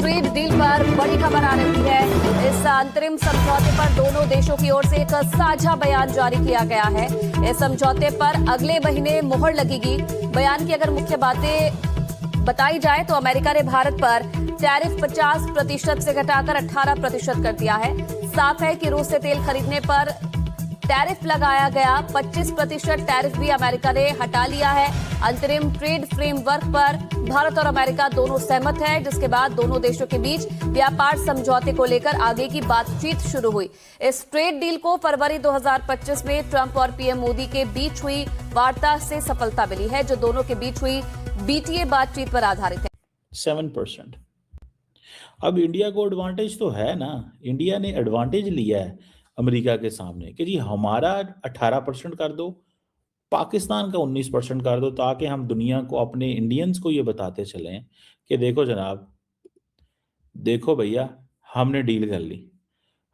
Trade deal पर बड़ी खबर आ रही है। इस अंतरिम समझौते पर दोनों देशों की ओर से एक साझा बयान जारी किया गया है। इस समझौते पर अगले महीने मुहर लगेगी। बयान की अगर मुख्य बातें बताई जाए तो अमेरिका ने भारत पर टैरिफ 50% से घटाकर 18% कर दिया है। साफ है कि रूस से तेल खरीदने पर टैरिफ लगाया गया 25% टैरिफ भी अमेरिका ने हटा लिया है। अंतरिम ट्रेड फ्रेमवर्क पर भारत और अमेरिका दोनों सहमत हैं, जिसके बाद दोनों देशों के बीच व्यापार समझौते को लेकर आगे की बातचीत शुरू हुई। इस ट्रेड डील को फरवरी 2025 में ट्रंप और पीएम मोदी के बीच हुई वार्ता से सफलता मिली है, जो दोनों के बीच हुई बीटीए बातचीत पर आधारित है। 7%। अब इंडिया को एडवांटेज तो है ना, इंडिया ने एडवांटेज लिया है अमेरिका के सामने कि जी हमारा 18% कर दो, पाकिस्तान का 19% कर दो, ताकि हम दुनिया को, अपने इंडियंस को ये बताते चलें कि देखो जनाब, देखो भैया, हमने डील कर ली,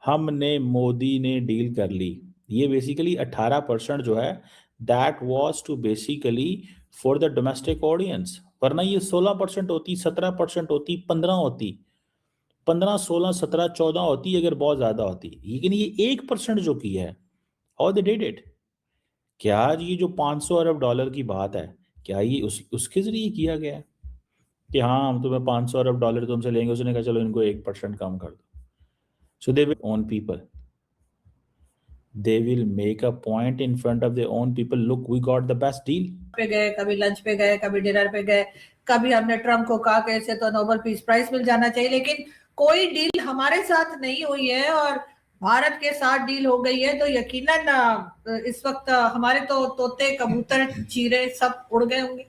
हमने, मोदी ने डील कर ली। ये बेसिकली 18% जो है that was to basically for the domestic audience, वरना ये 16% होती, 17% होती, 15 होती, 15, 16, 17, 14 होती अगर बहुत ज्यादा होती। लेकिन ये 1% जो किया है, हाउ दे डिड इट, क्या ये जो 500 अरब डॉलर की बात है, क्या ये उसके जरिए किया गया है कि हाँ हम तुम्हें 500 अरब डॉलर तुमसे लेंगे? उसने कहा चलो इनको 1% कम कर दो। So they will own people, they will make a point in front of their own people, look we got the best deal। पे गए, कभी लंच पे गए, कभी डिनर पे गए, कभी हमने ट्रम्प को कहा कि इसे तो नोबेल पीस प्राइज मिल जाना चाहिए, लेकिन कोई डील हमारे साथ नहीं हुई है और भारत के साथ डील हो गई है। तो यकीनन इस वक्त हमारे तो तोते, कबूतर, चीरे सब उड़ गए होंगे।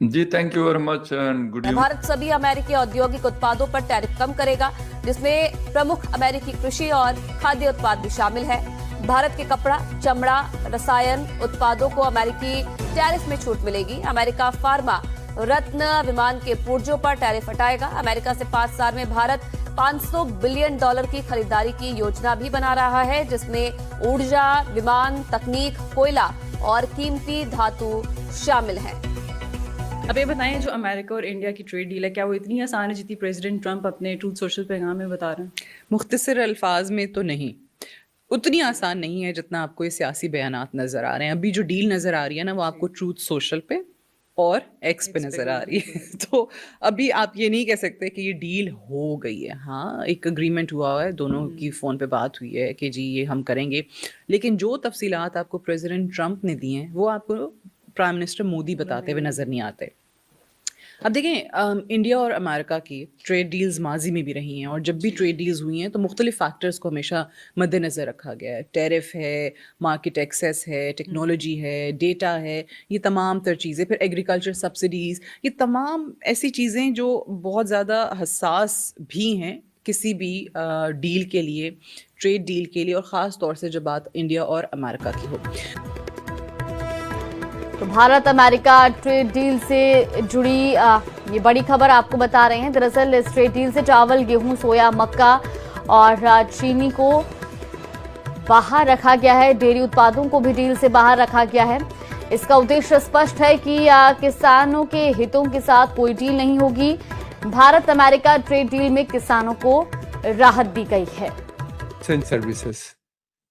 जी thank you very much and good evening. Bharat सभी अमेरिकी औद्योगिक उत्पादों पर टैरिफ कम करेगा, जिसमें प्रमुख अमेरिकी कृषि और खाद्य उत्पाद भी शामिल है। भारत के कपड़ा, चमड़ा, रसायन उत्पादों को अमेरिकी टैरिफ में छूट मिलेगी। अमेरिका फार्मा, रत्न विमान के पुर्जों पर टैरिफ हटाएगा। अमेरिका से 5 साल में भारत $500 बिलियन की खरीदारी की योजना भी बना रहा है, जिसमें ऊर्जा, विमान, तकनीक, कोयला और कीमती धातु शामिल है। अब ये बताएं, जो अमेरिका और इंडिया की ट्रेड डील है, क्या वो इतनी आसान है जितनी प्रेसिडेंट ट्रंप अपने ट्रूथ सोशल पैगाम में बता रहे हैं? मुख्तसर अल्फाज में तो नहीं, उतनी आसान नहीं है जितना आपको ये सियासी बयानात नज़र आ रहे हैं। अभी जो डील नज़र आ रही है ना, वो आपको ट्रूथ सोशल पे और एक्स पे नज़र आ रही है। तो अभी आप ये नहीं कह सकते कि ये डील हो गई है। हाँ, एक अग्रीमेंट हुआ है, दोनों की फ़ोन पे बात हुई है कि जी ये हम करेंगे, लेकिन जो तफसीलात आपको प्रेसिडेंट ट्रंप ने दी हैं वो आपको प्राइम मिनिस्टर मोदी बताते हुए नज़र नहीं आते। अब देखें, इंडिया और अमेरिका की ट्रेड डील्स माजी में भी रही हैं, और जब भी ट्रेड डील्स हुई हैं तो मुख्तलिफ फैक्टर्स को हमेशा मद्देनज़र रखा गया है। टैरिफ है, मार्केट एक्सेस है, टेक्नोलॉजी है, डेटा है, ये तमाम तर चीज़ें, फिर एग्रीकल्चर सब्सिडीज़, ये तमाम ऐसी चीज़ें जो बहुत ज़्यादा हसास भी हैं किसी भी डील के लिए, ट्रेड डील के लिए, और ख़ास तौर से जब बात इंडिया और अमेरिका की हो। तो भारत अमेरिका ट्रेड डील से जुड़ी ये बड़ी खबर आपको बता रहे हैं। दरअसल इस ट्रेड डील से चावल, गेहूं, सोया, मक्का और चीनी को बाहर रखा गया है। डेयरी उत्पादों को भी डील से बाहर रखा गया है। इसका उद्देश्य स्पष्ट है कि किसानों के हितों के साथ कोई डील नहीं होगी। भारत अमेरिका ट्रेड डील में किसानों को राहत दी गई है। सर्विसेज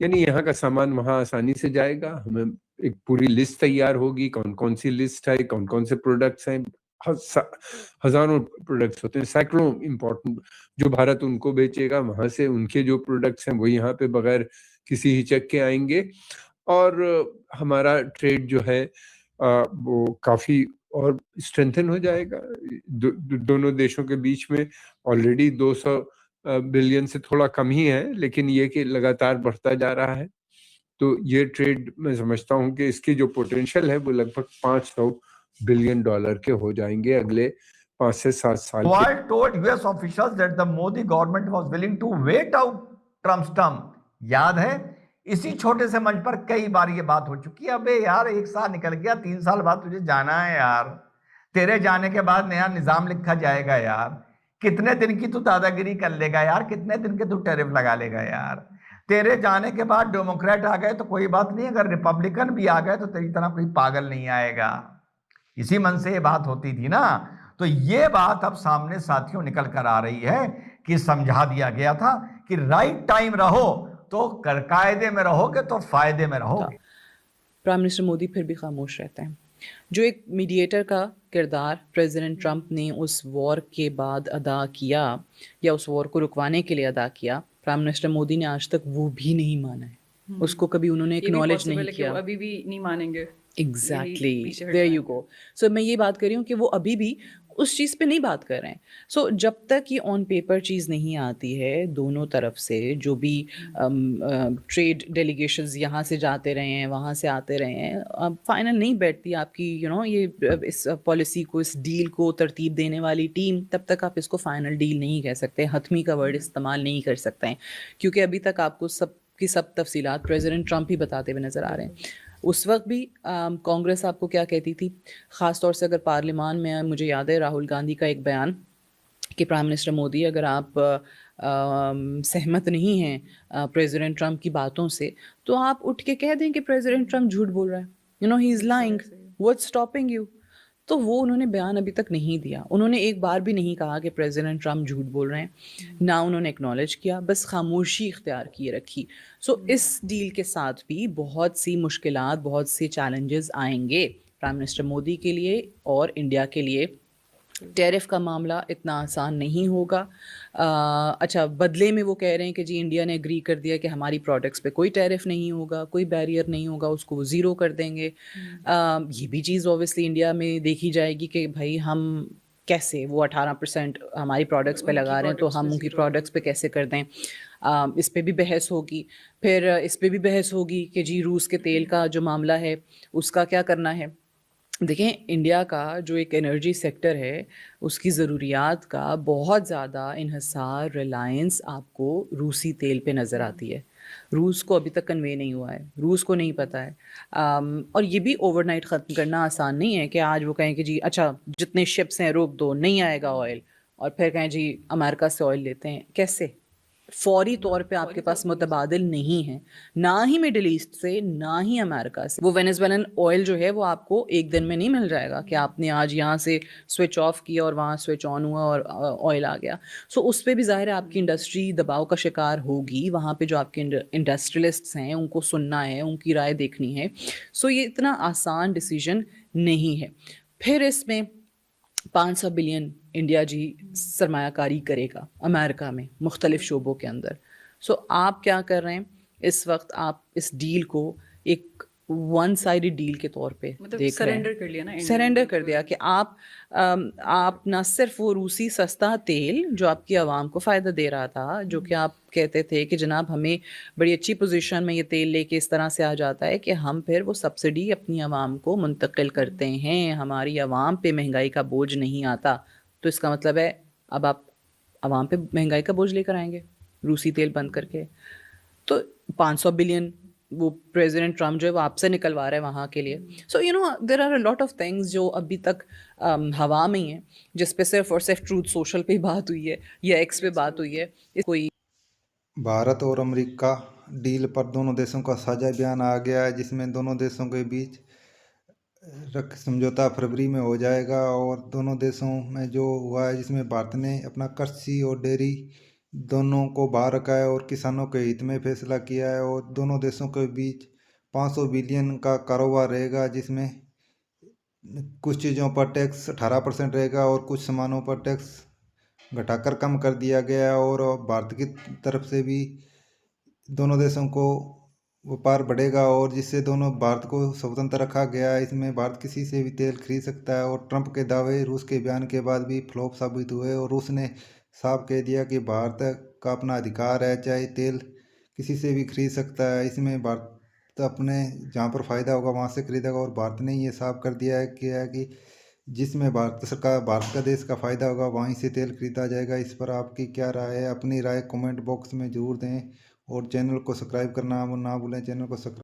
यानी यहाँ का सामान वहाँ आसानी से जाएगा। हमें एक पूरी लिस्ट तैयार होगी, कौन कौन सी लिस्ट है, कौन कौन से प्रोडक्ट्स हैं। हजारों प्रोडक्ट्स होते हैं, सैकड़ों इम्पोर्टेंट, जो भारत उनको बेचेगा, वहां से उनके जो प्रोडक्ट्स हैं वो यहाँ पे बगैर किसी हिचक के आएंगे, और हमारा ट्रेड जो है वो काफी और स्ट्रेंथन हो जाएगा। दोनों देशों के बीच में ऑलरेडी 200 बिलियन से थोड़ा कम ही है, लेकिन ये कि लगातार बढ़ता जा रहा है। तो ये ट्रेड मैं समझता हूँ कि इसकी जो पोटेंशियल है वो लगभग $500 बिलियन के हो जाएंगे अगले 5 से 7 साल। Wall told US officials that the Modi government was willing to wait out Trump's term। याद है, इसी छोटे से मंच पर कई बार ये बात हो चुकी है। अबे यार, 1 साल निकल गया, 3 साल बाद तुझे जाना है यार, तेरे जाने के बाद नया निजाम लिखा जाएगा यार। कितने दिन की तू दादागिरी कर लेगा यार, कितने दिन के तू टैरिफ लगा लेगा यार। तेरे जाने के बाद डेमोक्रेट आ गए तो कोई बात नहीं, अगर रिपब्लिकन भी आ गए तो तेरी तरह कोई पागल नहीं आएगा। इसी मन से ये बात होती थी ना। तो ये बात अब सामने साथियों निकल कर आ रही है कि समझा दिया गया था कि राइट टाइम रहो तो कायदे में रहोगे तो फायदे में रहोगे। प्राइम मिनिस्टर मोदी फिर भी खामोश रहते हैं। जो एक मीडिएटर का किरदार प्रेसिडेंट ट्रंप ने उस वॉर के बाद अदा किया या उस वॉर को रुकवाने के लिए अदा किया, प्राइम मिनिस्टर मोदी ने आज तक वो भी नहीं माना है। उसको कभी उन्होंने ये भी एक्नॉलेज possible नहीं है कि किया। वो अभी भी नहीं मानेंगे। एग्जैक्टली, पीछे हट देयर यू जाएंगे। गो। सो मैं ये बात कर रही हूँ कि वो अभी भी उस चीज़ पे नहीं बात कर रहे हैं। सो जब तक ये ऑन पेपर चीज़ नहीं आती है दोनों तरफ से, जो भी ट्रेड डेलीगेशंस यहाँ से जाते रहे हैं वहाँ से आते रहे हैं, अब फाइनल नहीं बैठती आपकी ये इस पॉलिसी को, इस डील को तरतीब देने वाली टीम, तब तक आप इसको फाइनल डील नहीं कह सकते, हतमी का वर्ड इस्तेमाल नहीं कर सकते हैं, क्योंकि अभी तक आपको सब की सब तफसीलात प्रेसिडेंट ट्रंप ही बताते हुए नज़र आ रहे हैं। उस वक्त भी कांग्रेस आपको क्या कहती थी, ख़ास तौर से अगर पार्लियामान में, मुझे याद है राहुल गांधी का एक बयान कि प्राइम मिनिस्टर मोदी अगर आप सहमत नहीं हैं प्रेसिडेंट ट्रंप की बातों से, तो आप उठ के कह दें कि प्रेसिडेंट ट्रंप झूठ बोल रहा है, he is lying, what's stopping you. तो वो उन्होंने बयान अभी तक नहीं दिया। उन्होंने एक बार भी नहीं कहा कि प्रेसिडेंट ट्रंप झूठ बोल रहे हैं, ना उन्होंने एक्नॉलेज किया, बस खामोशी इख्तियार किए रखी। सो इस डील के साथ भी बहुत सी मुश्किलात, बहुत से चैलेंजेस आएंगे प्राइम मिनिस्टर मोदी के लिए और इंडिया के लिए। टैरिफ का मामला इतना आसान नहीं होगा। अच्छा, बदले में वो कह रहे हैं कि जी इंडिया ने एग्री कर दिया कि हमारी प्रोडक्ट्स पे कोई टैरिफ नहीं होगा, कोई बैरियर नहीं होगा, उसको वो ज़ीरो कर देंगे। ये भी चीज़ ऑब्वियसली इंडिया में देखी जाएगी कि भाई हम कैसे, वो 18% हमारी प्रोडक्ट्स पे लगा रहे हैं तो हम उनकी प्रोडक्ट्स पे कैसे कर दें। इस पे भी बहस होगी। फिर इस पे भी बहस होगी कि जी रूस के तेल का जो मामला है उसका क्या करना है। देखें, इंडिया का जो एक एनर्जी सेक्टर है उसकी ज़रूरियात का बहुत ज़्यादा इन्हिसार, रिलायंस आपको रूसी तेल पे नज़र आती है। रूस को अभी तक कन्वे नहीं हुआ है, रूस को नहीं पता है। और ये भी ओवरनाइट ख़त्म करना आसान नहीं है कि आज वो कहें कि जी अच्छा जितने शिप्स हैं रोक दो, नहीं आएगा ऑयल, और फिर कहें जी अमेरिका से ऑयल लेते हैं। कैसे? फौरी तौर पे आपके पास मुतबादिल नहीं है, ना ही मिडिल ईस्ट से, ना ही अमेरिका से। वो वेनेजुएलन ऑयल जो है वो आपको एक दिन में नहीं मिल जाएगा कि आपने आज यहाँ से स्विच ऑफ किया और वहाँ स्विच ऑन हुआ और ऑयल आ गया। सो उस पर भी ज़ाहिर है आपकी इंडस्ट्री दबाव का शिकार होगी। वहाँ पे जो आपके इंडस्ट्रियलिस्ट्स हैं उनको सुनना है, उनकी राय देखनी है। सो ये इतना आसान डिसीजन नहीं है। फिर इसमें 500 बिलियन इंडिया जी सरमायाकारी करेगा अमेरिका में मुख्तलिफ शोबों के अंदर। सो आप क्या कर रहे हैं इस वक्त, आप इस डील को एक वन साइडेड डील के तौर पे मतलब देख रहे सरेंडर हैं। कर लिया ना, सरेंडर कर दिया कि आप ना सिर्फ वो रूसी सस्ता तेल जो आपकी आवाम को फ़ायदा दे रहा था, जो कि आप कहते थे कि जनाब हमें बड़ी अच्छी पोजीशन में ये तेल लेके इस तरह से आ जाता है कि हम फिर वो सब्सिडी अपनी आवाम को मुंतकिल करते हैं, हमारी आवाम पे महंगाई का बोझ नहीं आता। तो इसका मतलब है अब आप आवाम पे महंगाई का बोझ लेकर आएंगे रूसी तेल बंद करके। तो 500 बिलियन वो प्रेसिडेंट ट्रम्प जो है वो आपसे निकलवा रहा है वहाँ के लिए। So there are a lot of things जो अभी तक हवा में ही हैं, जिस पे सिर्फ और सिर्फ ट्रूथ सोशल पे बात हुई है या एक्स पे बात हुई है। कोई भारत और अमेरिका डील पर दोनों देशों का साझा बयान आ गया है, जिसमें दोनों देशों के बीच समझौता फरवरी में हो जाएगा। और दोनों देशों में जो हुआ है जिसमें भारत ने अपना कृषि और डेयरी दोनों को बाहर रखा है और किसानों के हित में फैसला किया है। और दोनों देशों के बीच 500 बिलियन का कारोबार रहेगा, जिसमें कुछ चीज़ों पर टैक्स 18% रहेगा और कुछ सामानों पर टैक्स घटाकर कम कर दिया गया है। और भारत की तरफ से भी दोनों देशों को व्यापार बढ़ेगा और जिससे दोनों भारत को स्वतंत्र रखा गया है। इसमें भारत किसी से भी तेल खरीद सकता है। और ट्रंप के दावे रूस के बयान के बाद भी फ्लॉप साबित हुए और रूस ने साफ कह दिया कि भारत का अपना अधिकार है, चाहे तेल किसी से भी खरीद सकता है। इसमें भारत अपने जहाँ पर फ़ायदा होगा वहाँ से खरीदेगा। और भारत ने ये साफ कर दिया है कि जिसमें भारत सरकार, भारत का देश का फ़ायदा होगा वहीं से तेल खरीदा जाएगा। इस पर आपकी क्या राय है? अपनी राय कमेंट बॉक्स में ज़रूर दें और चैनल को सब्सक्राइब करना ना भूलें। चैनल को सब्सक्राइब